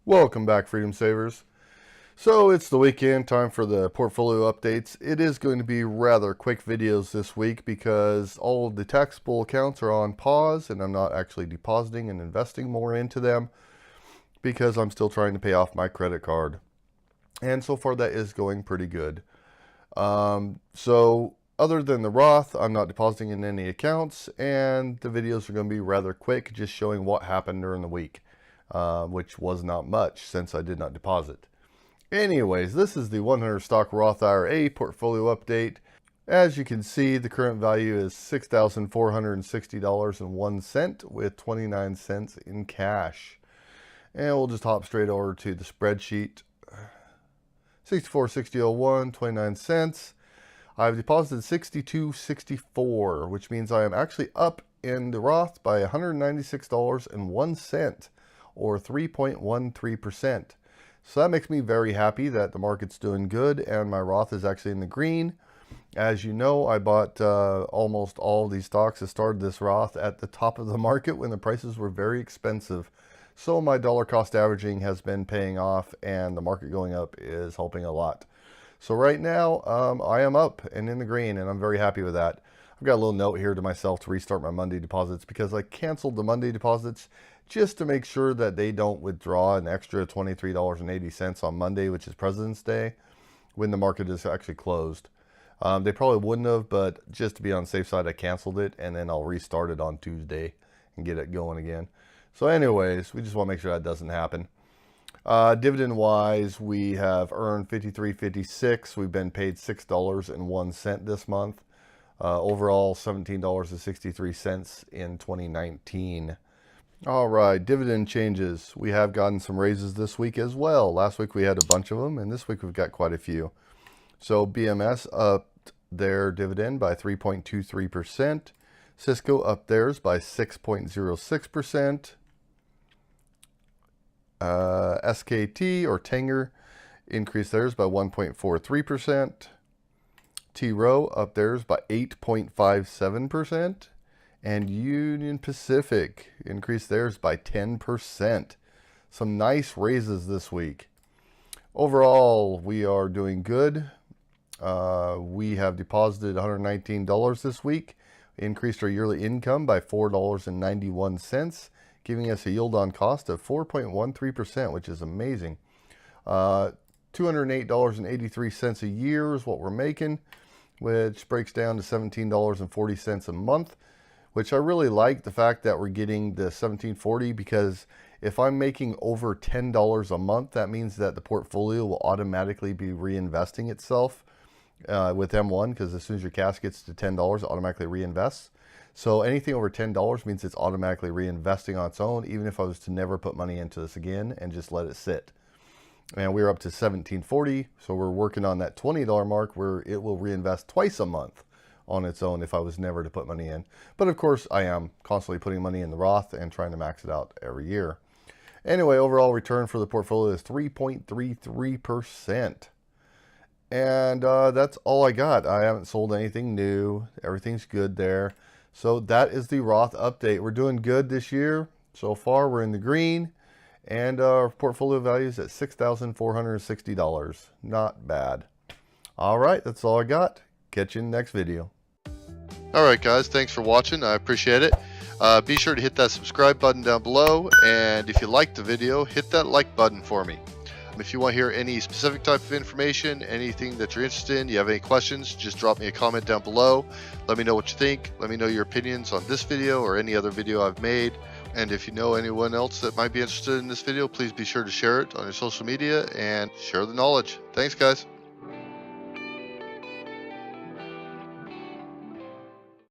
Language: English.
Welcome back, Freedom Savers. So it's the weekend, time for the portfolio updates. It is going to be rather quick videos this week because all of the taxable accounts are on pause and I'm not actually depositing and investing more into them because I'm still trying to pay off my credit card. And so far that is going pretty good. So other than the Roth, I'm not depositing in any accounts, and the videos are going to be rather quick, just showing what happened during the week. Which was not much since I did not deposit. Anyways, this is the 100 stock Roth IRA portfolio update. As you can see, the current value is $6,460.01 with 29 cents in cash. And we'll just hop straight over to the spreadsheet. 64.60.01, 29 cents. I've deposited 62.64, which means I am actually up in the Roth by $196.01. or 3.13%. So that makes me very happy that the market's doing good and my Roth is actually in the green. As you know, I bought almost all of these stocks that started this Roth at the top of the market when the prices were very expensive. So my dollar cost averaging has been paying off and the market going up is helping a lot. So right now I am up and in the green and I'm very happy with that. I've got a little note here to myself to restart my Monday deposits because I canceled the Monday deposits just to make sure that they don't withdraw an extra $23.80 on Monday, which is President's Day, when the market is actually closed. They probably wouldn't have, but just to be on the safe side, I canceled it, and then I'll restart it on Tuesday and get it going again. So anyways, we just want to make sure that doesn't happen. Dividend-wise, we have earned $53.56. We've been paid $6.01 this month. Overall, $17.63 in 2019. All right, dividend changes. We have gotten some raises this week as well. Last week we had a bunch of them, and this week we've got quite a few. So BMS upped their dividend by 3.23%. Cisco upped theirs by 6.06%. SKT or Tanger increased theirs by 1.43%. T. Rowe upped theirs by 8.57%. And Union Pacific increased theirs by 10%. Some nice raises this week. Overall, we are doing good. We have deposited $119 this week. We increased our yearly income by $4.91, giving us a yield on cost of 4.13%, which is amazing. $208.83 a year is what we're making, which breaks down to $17.40 a month. Which I really like the fact that we're getting the $17.40, because if I'm making over $10 a month, that means that the portfolio will automatically be reinvesting itself with M1, because as soon as your cash gets to $10, it automatically reinvests. So anything over $10 means it's automatically reinvesting on its own, even if I was to never put money into this again and just let it sit. And we're up to $17.40, so we're working on that $20 mark where it will reinvest twice a month on its own if I was never to put money in. But of course, I am constantly putting money in the Roth and trying to max it out every year. Anyway, overall return for the portfolio is 3.33%. And that's all I got. I haven't sold anything new. Everything's good there. So that is the Roth update. We're doing good this year. So far, we're in the green. And our portfolio value is at $6,460. Not bad. All right, that's all I got. Catch you in the next video. Alright guys, thanks for watching. I appreciate it. Be sure to hit that subscribe button down below, and if you liked the video, hit that like button for me. If you want to hear any specific type of information, anything that you're interested in, you have any questions, just drop me a comment down below. Let me know what you think. Let me know your opinions on this video or any other video I've made. And if you know anyone else that might be interested in this video, please be sure to share it on your social media and share the knowledge. Thanks guys.